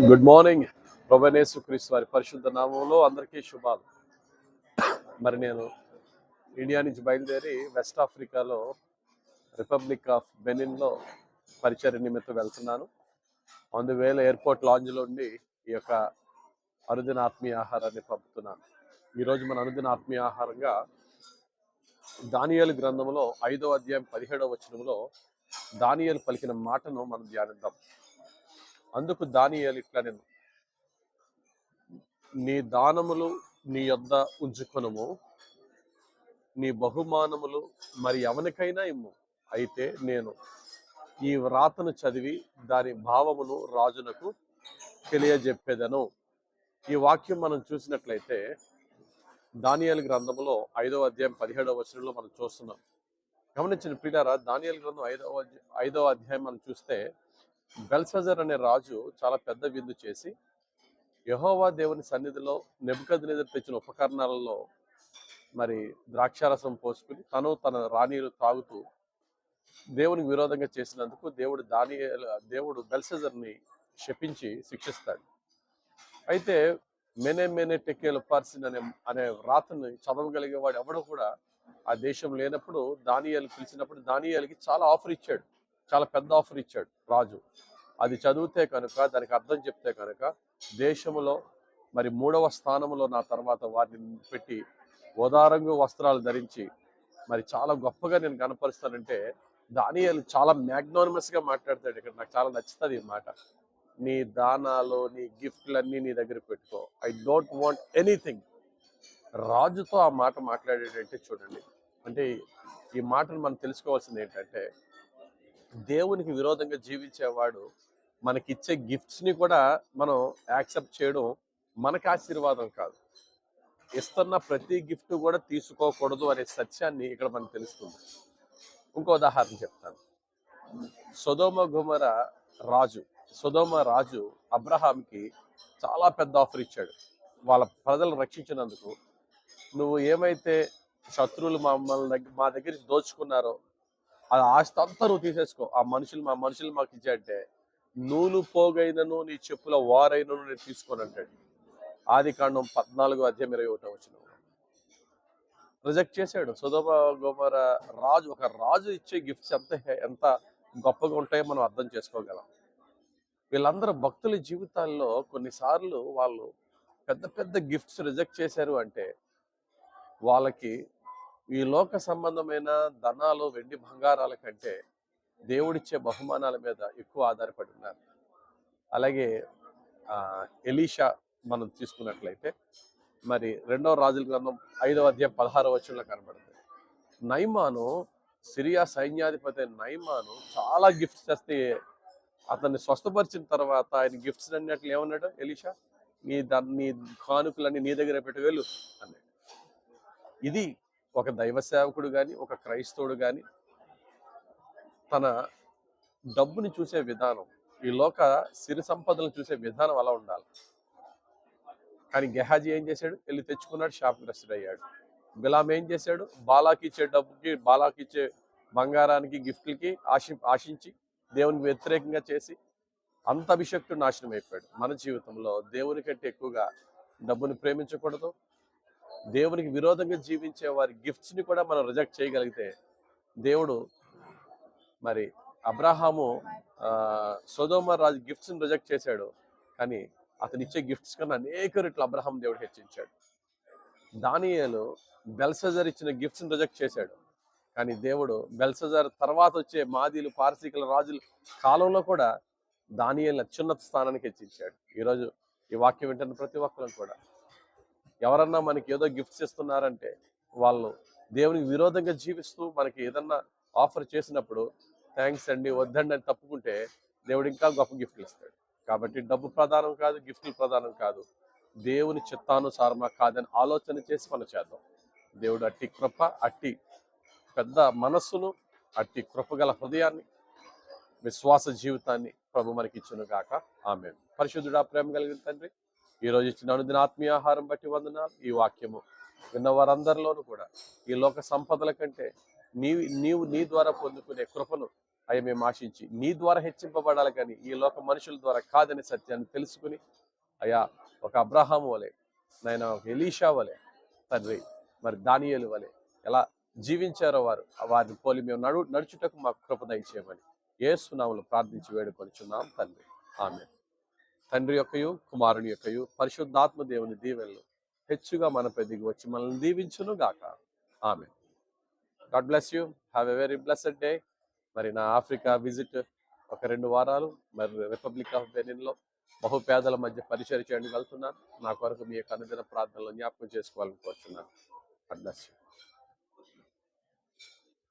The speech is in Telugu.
Good morning. ప్రభువైన క్రీస్తు వారి పరిశుద్ధ నామంలో అందరికీ శుభాలు. మరి నేను ఇండియా నుంచి బయలుదేరి వెస్ట్ ఆఫ్రికాలో రిపబ్లిక్ ఆఫ్ బెనిన్లో పరిచర్య నిమిత్తం వెళ్తున్నాను. అందువేళ ఎయిర్పోర్ట్ లాంజ్లో ఉండి ఈ యొక్క అనుదిన ఆత్మీయ ఆహారాన్ని పంపుతున్నాను. ఈరోజు మన అనుదిన ఆత్మీయ ఆహారంగా దానియేలు గ్రంథంలో 5వ అధ్యాయం 17వ వచనంలో దానియేలు పలికిన మాటను మనం ధ్యానిద్దాం. అందుకు దానియేలు ఇట్లా, నేను నీ దానములు నీ యొద్ద ఉంచుకొనుము, నీ బహుమానములు మరి ఎవరికైనా ఇమ్ము. అయితే నేను ఈ వ్రాతను చదివి దాని భావమును రాజునకు తెలియజెప్పేదను. ఈ వాక్యం మనం చూసినట్లయితే దానియేలు గ్రంథంలో 5వ అధ్యాయం 17వ వచనంలో మనం చూస్తున్నాం. గమనించిన ప్రియులారా, దానియేలు గ్రంథం 5వ అధ్యాయం మనం చూస్తే బెల్షజర్ అనే రాజు చాలా పెద్ద విందు చేసి యెహోవా దేవుని సన్నిధిలో నెబుకద్నెజరు తెచ్చిన ఉపకరణాలలో మరి ద్రాక్షారసం పోసుకుని తన రాణీలు తాగుతూ దేవునికి విరోధంగా చేసినందుకు దేవుడు బెల్షజర్ని శపించి శిక్షిస్తాడు. అయితే మెనే టెకేల్ పర్సిన్ అనే వ్రాతని చదవగలిగేవాడు ఎవడో కూడా ఆ దేశం లేనప్పుడు దానియేలు పిలిచినప్పుడు దానియేలుకి చాలా ఆఫర్ ఇచ్చాడు, చాలా పెద్ద ఆఫర్ ఇచ్చాడు రాజు. అది చదివితే కనుక, దానికి అర్థం చెప్తే కనుక దేశంలో మరి 3వ స్థానంలో నా తర్వాత వారిని పెట్టి ఓదారంగు వస్త్రాలు ధరించి మరి చాలా గొప్పగా నేను కనపరుస్తానంటే దానియేలు చాలా మ్యాగ్నానిమస్గా మాట్లాడతాడు. ఇక్కడ నాకు చాలా నచ్చుతుంది ఈ మాట. నీ దానాలు, నీ గిఫ్ట్లన్నీ నీ దగ్గర పెట్టుకో, ఐ డోంట్ వాంట్ ఎనీథింగ్. రాజుతో ఆ మాట మాట్లాడేటంటే చూడండి, అంటే ఈ మాటను మనం తెలుసుకోవాల్సింది ఏంటంటే, దేవునికి విరోధంగా జీవించేవాడు మనకిచ్చే గిఫ్ట్స్ని కూడా మనం యాక్సెప్ట్ చేయడం మనకు ఆశీర్వాదం కాదు. ఇస్తున్న ప్రతి గిఫ్ట్ కూడా తీసుకోకూడదు అనే సత్యాన్ని ఇక్కడ మనకు తెలుస్తుంది. ఇంకో ఉదాహరణ చెప్తాను. సొదొమ రాజు అబ్రహాంకి చాలా పెద్ద ఆఫర్ ఇచ్చాడు. వాళ్ళ ప్రజలను రక్షించినందుకు, నువ్వు ఏమైతే శత్రువులు మా దగ్గర దోచుకున్నారో ఆ ఆస్తి అంతా నువ్వు తీసేసుకో, మా మనుషులు మాకు ఇచ్చాడంటే నూలు పోగైనను నీ చెప్పుల వారైనను నేను తీసుకోను అంటాడు. ఆదికాండం 14వ అధ్యాయం 21వ వచనం. రిజెక్ట్ చేశాడు. సొదొమ గొమొర రాజు, ఒక రాజు ఇచ్చే గిఫ్ట్స్ ఎంత గొప్పగా ఉంటాయో మనం అర్థం చేసుకోగలం. వీళ్ళందరూ భక్తుల జీవితాల్లో కొన్నిసార్లు వాళ్ళు పెద్ద పెద్ద గిఫ్ట్స్ రిజెక్ట్ చేశారు అంటే వాళ్ళకి ఈ లోక సంబంధమైన ధనాలు, వెండి బంగారాల కంటే దేవుడిచ్చే బహుమానాల మీద ఎక్కువ ఆధారపడి ఉన్నారు. అలాగే ఎలీషా మనం తీసుకున్నట్లయితే మరి 2వ రాజుల గ్రంథం 5వ అధ్యాయం 16వ వచనంలో కనబడుతుంది. నయమాను, సిరియా సైన్యాధిపతి నయమాను చాలా గిఫ్ట్స్ తెస్తే అతన్ని స్వస్థపరిచిన తర్వాత ఆయన గిఫ్ట్స్ అన్నట్లు ఏమన్నాడు ఎలీషా, నీ కానుకలన్నీ నీ దగ్గర పెట్టి వెళ్ళు అన్నాడు. ఇది ఒక దైవ సేవకుడు కానీ, ఒక క్రైస్తవుడు కానీ తన డబ్బుని చూసే విధానం, ఈ లోక సిరి సంపదలను చూసే విధానం అలా ఉండాలి. కానీ గెహాజీ ఏం చేశాడు? వెళ్ళి తెచ్చుకున్నాడు, శాపగ్రస్తుడు అయ్యాడు. బిలాం ఏం చేశాడు? బాలాకి ఇచ్చే డబ్బుకి, బాలాకి ఇచ్చే బంగారానికి, గిఫ్ట్లకి ఆశించి దేవునికి వ్యతిరేకంగా చేసి అంత అభిషక్తుడు నాశనం అయిపోయాడు. మన జీవితంలో దేవుని కంటే ఎక్కువగా డబ్బుని ప్రేమించకూడదు. దేవునికి విరోధంగా జీవించే వారి గిఫ్ట్స్ని కూడా మనం రిజెక్ట్ చేయగలిగితే, దేవుడు మరి అబ్రహాము సొదొమ రాజు గిఫ్ట్స్ని రిజెక్ట్ చేశాడు, కానీ అతను ఇచ్చే గిఫ్ట్స్ కన్నా అనేక రెట్లు అబ్రహాం దేవుడు హెచ్చించాడు. దానియేలు బెల్షజర్ ఇచ్చిన గిఫ్ట్స్ని రిజెక్ట్ చేశాడు, కానీ దేవుడు బెల్షజర్ తర్వాత వచ్చే మాదీలు, పారసీకుల రాజుల కాలంలో కూడా దానియేలు అత్యున్నత స్థానానికి హెచ్చించాడు. ఈరోజు ఈ వాక్యం వింటున్న ప్రతి ఒక్కరు కూడా ఎవరన్నా మనకి ఏదో గిఫ్ట్స్ ఇస్తున్నారంటే వాళ్ళు దేవునికి విరోధంగా జీవిస్తూ మనకి ఏదన్నా ఆఫర్ చేసినప్పుడు థ్యాంక్స్ అండి, వద్దండి అని తప్పుకుంటే దేవుడు ఇంకా గొప్ప గిఫ్ట్లు ఇస్తాడు. కాబట్టి డబ్బు ప్రధానం కాదు, గిఫ్ట్లు ప్రధానం కాదు, దేవుని చిత్తానుసారమా కాదని ఆలోచన చేసి మనం చేద్దాం. దేవుడు అట్టి కృప, అట్టి పెద్ద మనస్సును, అట్టి కృపగల హృదయాన్ని, విశ్వాస జీవితాన్ని ప్రభు మనకి ఇచ్చును గాక. ఆమేన్. పరిశుద్ధుడా, ప్రేమ కలిగిన తండ్రి, ఈరోజు ఇచ్చిన అనుదిన ఆత్మీయ ఆహారం బట్టి వందనాలు. ఈ వాక్యము విన్న వారందరిలోనూ కూడా ఈ లోక సంపదల కంటే నీ ద్వారా పొందుకునే కృపను అయ్యా మేము ఆశించి నీ ద్వారా హెచ్చింపబడాలి కానీ ఈ లోక మనుషుల ద్వారా కాదనే సత్యాన్ని తెలుసుకుని అయ్యా ఒక అబ్రహాము వలె, నాయన ఒక ఎలీషా వలె తండ్రి, మరి దానియేలు వలె ఎలా జీవించారో వారిని పోలి మేము నడుచుటకు మాకు కృప దయచేయమని యేసు నామములో ప్రార్థించి వేడుకొనిచున్నాం తండ్రి. ఆమేన్. తండ్రి యొక్కయు కుమారుని యొక్కయు పరిశుద్ధాత్మ దేవుని దీవెనలు హెచ్చుగా మనపై దిగి వచ్చి మనల్ని దీవించును గాక. Amen. God bless you. Have a very blessed day. మరి నా ఆఫ్రికా విజిట్ ఒక 2 వారాలు మరి రిపబ్లిక్ ఆఫ్ బెనిన్లో బహుపేదల మధ్య పరిచయం చేయడానికి వెళ్తున్నాను. నా కొరకు మీ యొక్క అనుదిన ప్రార్థనలో జ్ఞాపకం చేసుకోవాలని కోరుచున్నాను. God bless you.